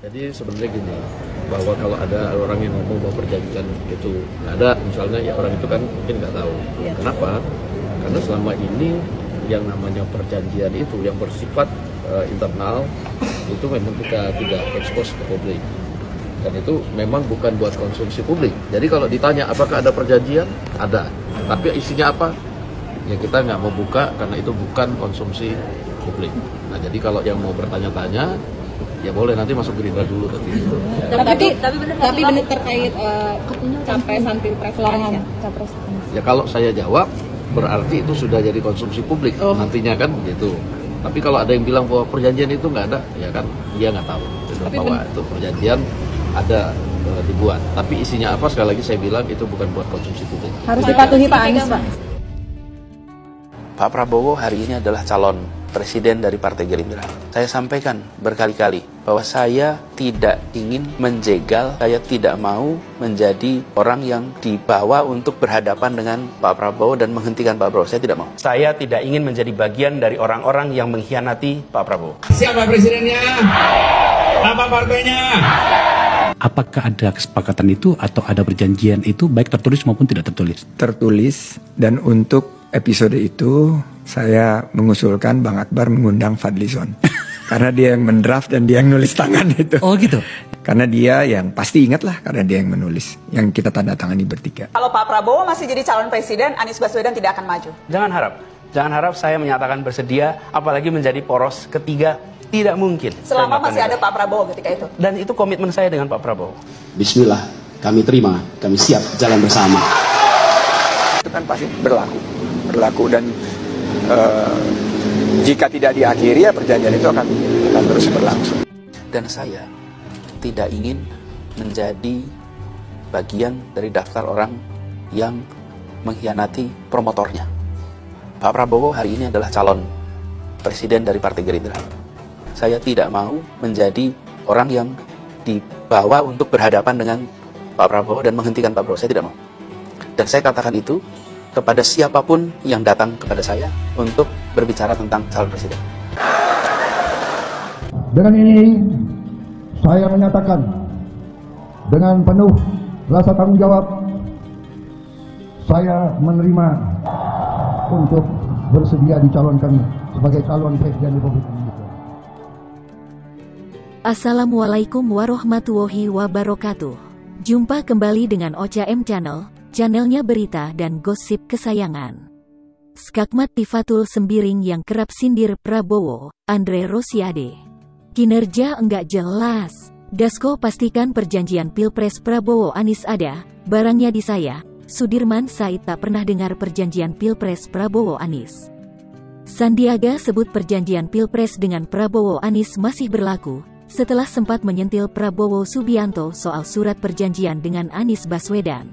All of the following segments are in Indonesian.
Jadi sebenarnya gini, bahwa kalau ada orang yang ngomong bahwa perjanjian itu nggak ada, misalnya ya orang itu kan mungkin nggak tahu. Ya. Kenapa? Karena selama ini yang namanya perjanjian itu yang bersifat internal itu memang kita tidak ekspos ke publik. Dan itu memang bukan buat konsumsi publik. Jadi kalau ditanya apakah ada perjanjian, ada. Tapi isinya apa? Ya kita nggak mau buka karena itu bukan konsumsi publik. Nah jadi kalau yang mau bertanya-tanya, ya boleh nanti masuk Gerindra dulu tadi. Tapi benar terkait capresan pilpres capres. Ya kalau saya jawab berarti itu sudah jadi konsumsi publik nantinya kan gitu. Tapi kalau ada yang bilang bahwa perjanjian itu nggak ada, ya kan dia nggak tahu bahwa itu perjanjian ada dibuat. Tapi isinya apa sekali lagi saya bilang itu bukan buat konsumsi publik. Harus dipatuhi Pak Anies, Pak. Pak Prabowo hari ini adalah calon presiden dari Partai Gerindra. Saya sampaikan berkali-kali bahwa saya tidak ingin menjegal, saya tidak mau menjadi orang yang dibawa untuk berhadapan dengan Pak Prabowo dan menghentikan Pak Prabowo. Saya tidak mau. Saya tidak ingin menjadi bagian dari orang-orang yang mengkhianati Pak Prabowo. Siapa presidennya? Apa partainya? Apakah ada kesepakatan itu atau ada perjanjian itu baik tertulis maupun tidak tertulis? Tertulis, dan untuk episode itu saya mengusulkan Bang Akbar mengundang Fadlizon. Karena dia yang mendraft dan dia yang nulis tangan itu. Oh gitu? Karena dia yang pasti ingat lah, karena dia yang menulis. Yang kita tanda tangani bertiga. Kalau Pak Prabowo masih jadi calon presiden, Anies Baswedan tidak akan maju. Jangan harap saya menyatakan bersedia, apalagi menjadi poros ketiga. Tidak mungkin. Selama masih ada Pak Prabowo ketika itu. Dan itu komitmen saya dengan Pak Prabowo. Bismillah, kami terima, kami siap jalan bersama. Itu kan pasti berlaku dan jika tidak diakhiri ya perjanjian itu akan terus berlangsung. Dan saya tidak ingin menjadi bagian dari daftar orang yang mengkhianati promotornya. Pak Prabowo hari ini adalah calon presiden dari Partai Gerindra. Saya tidak mau menjadi orang yang dibawa untuk berhadapan dengan Pak Prabowo dan menghentikan Pak Prabowo. Saya tidak mau. Dan saya katakan itu kepada siapapun yang datang kepada saya untuk berbicara tentang calon presiden. Dengan ini saya menyatakan dengan penuh rasa tanggung jawab saya menerima untuk bersedia dicalonkan sebagai calon presiden Republik Indonesia. Assalamualaikum warahmatullahi wabarakatuh. Jumpa kembali dengan Ocha M Channel, channelnya berita dan gosip kesayangan. Skakmat Tifatul Sembiring yang kerap sindir Prabowo, Andre Rosiade. Kinerja enggak jelas. Dasko pastikan perjanjian Pilpres Prabowo Anies ada, barangnya di saya. Sudirman Said tak pernah dengar perjanjian Pilpres Prabowo Anies. Sandiaga sebut perjanjian Pilpres dengan Prabowo Anies masih berlaku, setelah sempat menyentil Prabowo Subianto soal surat perjanjian dengan Anies Baswedan.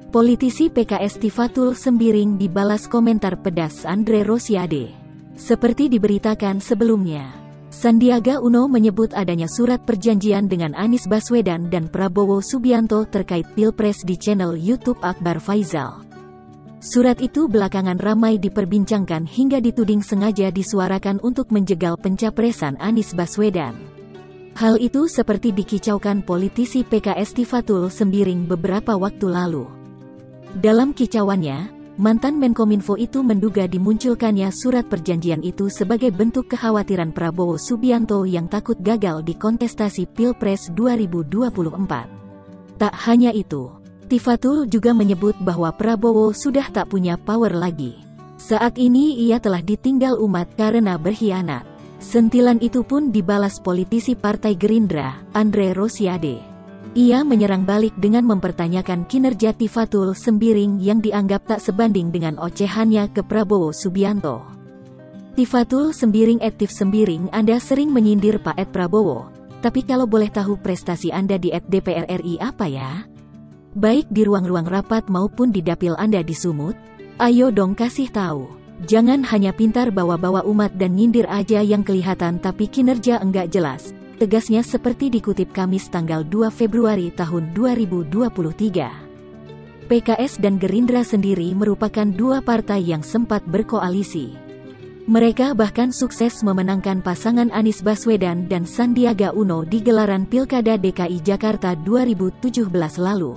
Politisi PKS Tifatul Sembiring dibalas komentar pedas Andre Rosiade. Seperti diberitakan sebelumnya, Sandiaga Uno menyebut adanya surat perjanjian dengan Anies Baswedan dan Prabowo Subianto terkait Pilpres di channel YouTube Akbar Faisal. Surat itu belakangan ramai diperbincangkan hingga dituding sengaja disuarakan untuk menjegal pencapresan Anies Baswedan. Hal itu seperti dikicaukan politisi PKS Tifatul Sembiring beberapa waktu lalu. Dalam kicauannya, mantan Menkominfo itu menduga dimunculkannya surat perjanjian itu sebagai bentuk kekhawatiran Prabowo Subianto yang takut gagal di kontestasi Pilpres 2024. Tak hanya itu, Tifatul juga menyebut bahwa Prabowo sudah tak punya power lagi. Saat ini ia telah ditinggal umat karena berkhianat. Sentilan itu pun dibalas politisi Partai Gerindra, Andre Rosiade. Ia menyerang balik dengan mempertanyakan kinerja Tifatul Sembiring yang dianggap tak sebanding dengan ocehannya ke Prabowo Subianto. Tifatul Sembiring @tifsembiring, Anda sering menyindir Pak Prabowo, tapi kalau boleh tahu prestasi Anda di @DPR RI apa ya? Baik di ruang-ruang rapat maupun di dapil Anda di Sumut? Ayo dong kasih tahu. Jangan hanya pintar bawa-bawa umat dan nyindir aja yang kelihatan tapi kinerja enggak jelas, tegasnya seperti dikutip Kamis tanggal 2 Februari tahun 2023. PKS dan Gerindra sendiri merupakan dua partai yang sempat berkoalisi. Mereka bahkan sukses memenangkan pasangan Anies Baswedan dan Sandiaga Uno di gelaran Pilkada DKI Jakarta 2017 lalu.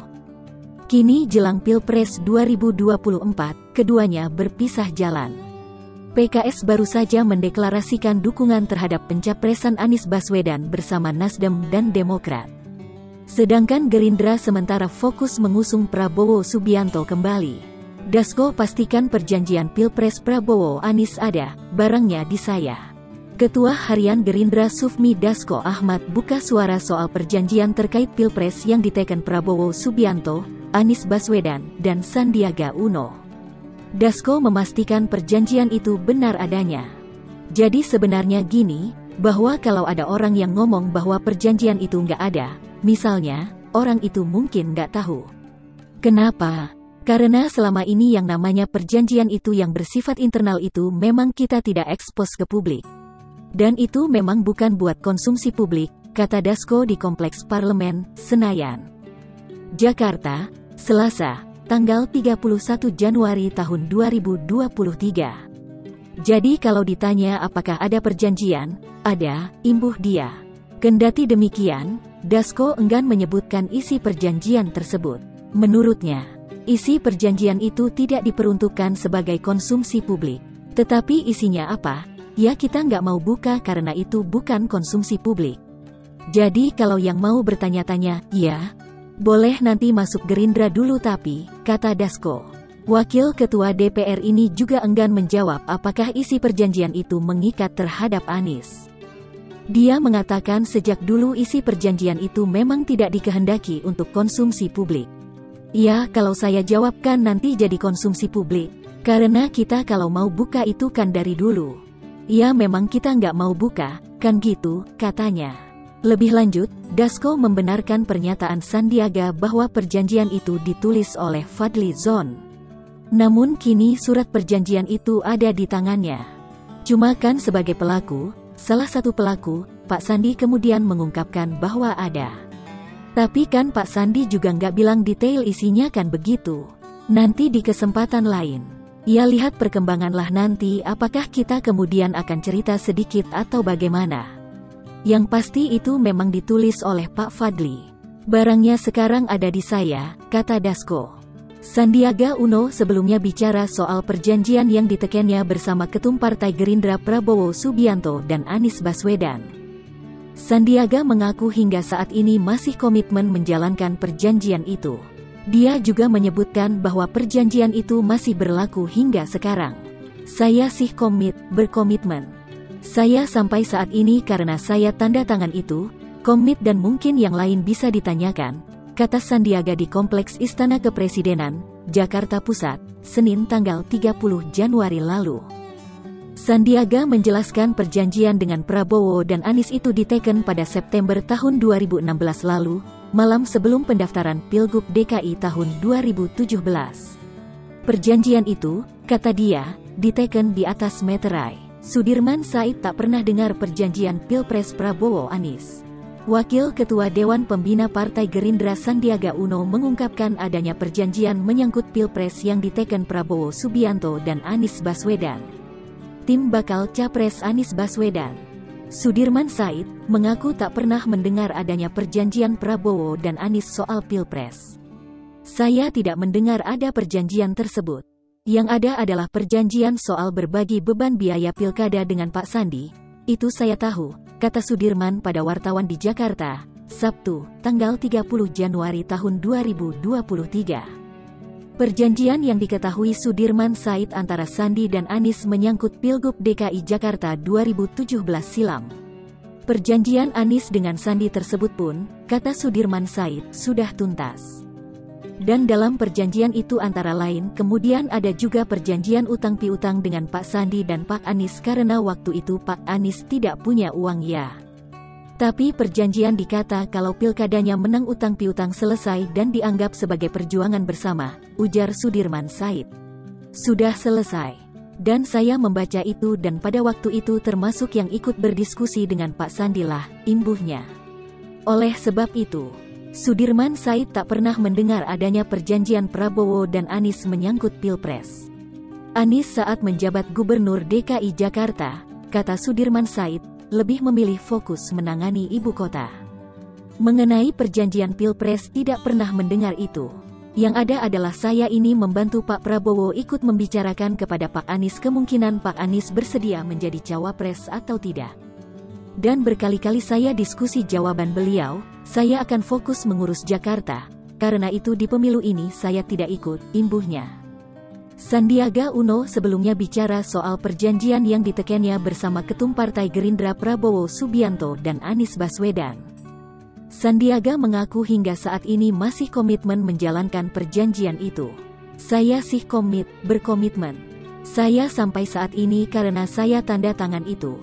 Kini jelang Pilpres 2024, keduanya berpisah jalan. PKS baru saja mendeklarasikan dukungan terhadap pencapresan Anies Baswedan bersama Nasdem dan Demokrat. Sedangkan Gerindra sementara fokus mengusung Prabowo Subianto kembali. Dasko pastikan perjanjian Pilpres Prabowo Anies ada, barangnya di saya. Ketua Harian Gerindra Sufmi Dasko Ahmad buka suara soal perjanjian terkait Pilpres yang diteken Prabowo Subianto, Anies Baswedan, dan Sandiaga Uno. Dasko memastikan perjanjian itu benar adanya. Jadi sebenarnya gini, bahwa kalau ada orang yang ngomong bahwa perjanjian itu nggak ada, misalnya, orang itu mungkin nggak tahu. Kenapa? Karena selama ini yang namanya perjanjian itu yang bersifat internal itu memang kita tidak ekspos ke publik. Dan itu memang bukan buat konsumsi publik, kata Dasko di Kompleks Parlemen, Senayan. Jakarta, Selasa, tanggal 31 Januari tahun 2023. Jadi kalau ditanya apakah ada perjanjian, ada, imbuh dia. Kendati demikian, Dasko enggan menyebutkan isi perjanjian tersebut. Menurutnya, isi perjanjian itu tidak diperuntukkan sebagai konsumsi publik. Tetapi isinya apa? Ya kita nggak mau buka karena itu bukan konsumsi publik. Jadi kalau yang mau bertanya-tanya, ya, boleh nanti masuk Gerindra dulu tapi, kata Dasko. Wakil Ketua DPR ini juga enggan menjawab apakah isi perjanjian itu mengikat terhadap Anies. Dia mengatakan sejak dulu isi perjanjian itu memang tidak dikehendaki untuk konsumsi publik. Ya, kalau saya jawabkan nanti jadi konsumsi publik. Karena kita kalau mau buka itu kan dari dulu. Ya memang kita nggak mau buka, kan gitu, katanya. Lebih lanjut, Dasko membenarkan pernyataan Sandiaga bahwa perjanjian itu ditulis oleh Fadli Zon. Namun kini surat perjanjian itu ada di tangannya. Cuma kan sebagai pelaku, salah satu pelaku, Pak Sandi kemudian mengungkapkan bahwa ada. Tapi kan Pak Sandi juga nggak bilang detail isinya kan begitu. Nanti di kesempatan lain. Ya lihat perkembanganlah nanti apakah kita kemudian akan cerita sedikit atau bagaimana. Yang pasti itu memang ditulis oleh Pak Fadli. Barangnya sekarang ada di saya, kata Dasko. Sandiaga Uno sebelumnya bicara soal perjanjian yang ditekennya bersama Ketum Partai Gerindra Prabowo Subianto dan Anies Baswedan. Sandiaga mengaku hingga saat ini masih komitmen menjalankan perjanjian itu. Dia juga menyebutkan bahwa perjanjian itu masih berlaku hingga sekarang. Saya sih berkomitmen. Saya sampai saat ini karena saya tanda tangan itu, komit dan mungkin yang lain bisa ditanyakan, kata Sandiaga di Kompleks Istana Kepresidenan, Jakarta Pusat, Senin tanggal 30 Januari lalu. Sandiaga menjelaskan perjanjian dengan Prabowo dan Anies itu diteken pada September tahun 2016 lalu, malam sebelum pendaftaran Pilgub DKI tahun 2017. Perjanjian itu, kata dia, diteken di atas meterai. Sudirman Said tak pernah dengar perjanjian Pilpres Prabowo Anies. Wakil Ketua Dewan Pembina Partai Gerindra Sandiaga Uno mengungkapkan adanya perjanjian menyangkut Pilpres yang diteken Prabowo Subianto dan Anies Baswedan. Tim bakal capres Anies Baswedan. Sudirman Said mengaku tak pernah mendengar adanya perjanjian Prabowo dan Anies soal Pilpres. Saya tidak mendengar ada perjanjian tersebut. Yang ada adalah perjanjian soal berbagi beban biaya pilkada dengan Pak Sandi. Itu saya tahu, kata Sudirman pada wartawan di Jakarta, Sabtu, tanggal 30 Januari tahun 2023. Perjanjian yang diketahui Sudirman Said antara Sandi dan Anies menyangkut Pilgub DKI Jakarta 2017 silam. Perjanjian Anies dengan Sandi tersebut pun, kata Sudirman Said, sudah tuntas. Dan dalam perjanjian itu antara lain kemudian ada juga perjanjian utang piutang dengan Pak Sandi dan Pak Anies karena waktu itu Pak Anies tidak punya uang ya. Tapi perjanjian dikata kalau pilkadanya menang utang piutang selesai dan dianggap sebagai perjuangan bersama, ujar Sudirman Said. Sudah selesai. Dan saya membaca itu dan pada waktu itu termasuk yang ikut berdiskusi dengan Pak Sandi lah, imbuhnya. Oleh sebab itu, Sudirman Said tak pernah mendengar adanya perjanjian Prabowo dan Anies menyangkut Pilpres. Anies saat menjabat Gubernur DKI Jakarta, kata Sudirman Said, lebih memilih fokus menangani ibu kota. Mengenai perjanjian Pilpres tidak pernah mendengar itu. Yang ada adalah saya ini membantu Pak Prabowo ikut membicarakan kepada Pak Anies kemungkinan Pak Anies bersedia menjadi cawapres atau tidak. Dan berkali-kali saya diskusi jawaban beliau, saya akan fokus mengurus Jakarta, karena itu di pemilu ini saya tidak ikut, imbuhnya. Sandiaga Uno sebelumnya bicara soal perjanjian yang ditekannya bersama Ketum Partai Gerindra Prabowo Subianto dan Anies Baswedan. Sandiaga mengaku hingga saat ini masih komitmen menjalankan perjanjian itu. Saya sih berkomitmen. Saya sampai saat ini karena saya tanda tangan itu.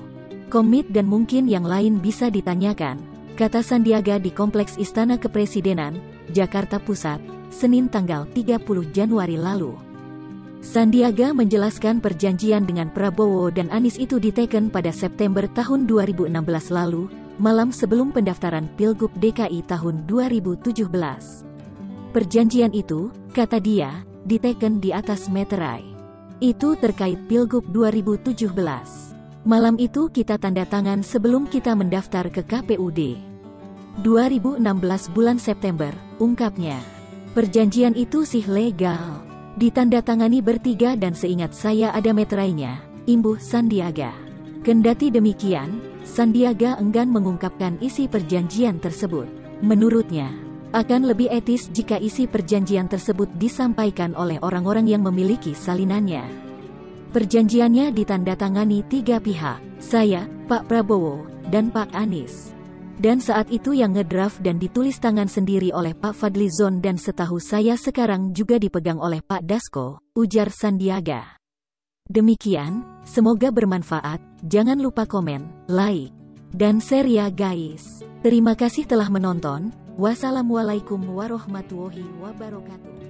Komit dan mungkin yang lain bisa ditanyakan, kata Sandiaga di Kompleks Istana Kepresidenan, Jakarta Pusat, Senin tanggal 30 Januari lalu. Sandiaga menjelaskan perjanjian dengan Prabowo dan Anies itu diteken pada September tahun 2016 lalu, malam sebelum pendaftaran Pilgub DKI tahun 2017. Perjanjian itu, kata dia, diteken di atas meterai. Itu terkait Pilgub 2017. Malam itu kita tanda tangan sebelum kita mendaftar ke KPUD. 2016 bulan September, ungkapnya. Perjanjian itu sih legal. Ditandatangani bertiga dan seingat saya ada meterainya, imbuh Sandiaga. Kendati demikian, Sandiaga enggan mengungkapkan isi perjanjian tersebut. Menurutnya, akan lebih etis jika isi perjanjian tersebut disampaikan oleh orang-orang yang memiliki salinannya. Perjanjiannya ditandatangani 3 pihak, saya, Pak Prabowo, dan Pak Anies. Dan saat itu yang ngedraft dan ditulis tangan sendiri oleh Pak Fadlizon dan setahu saya sekarang juga dipegang oleh Pak Dasko, ujar Sandiaga. Demikian, semoga bermanfaat, jangan lupa komen, like, dan share ya guys. Terima kasih telah menonton, wassalamualaikum warahmatullahi wabarakatuh.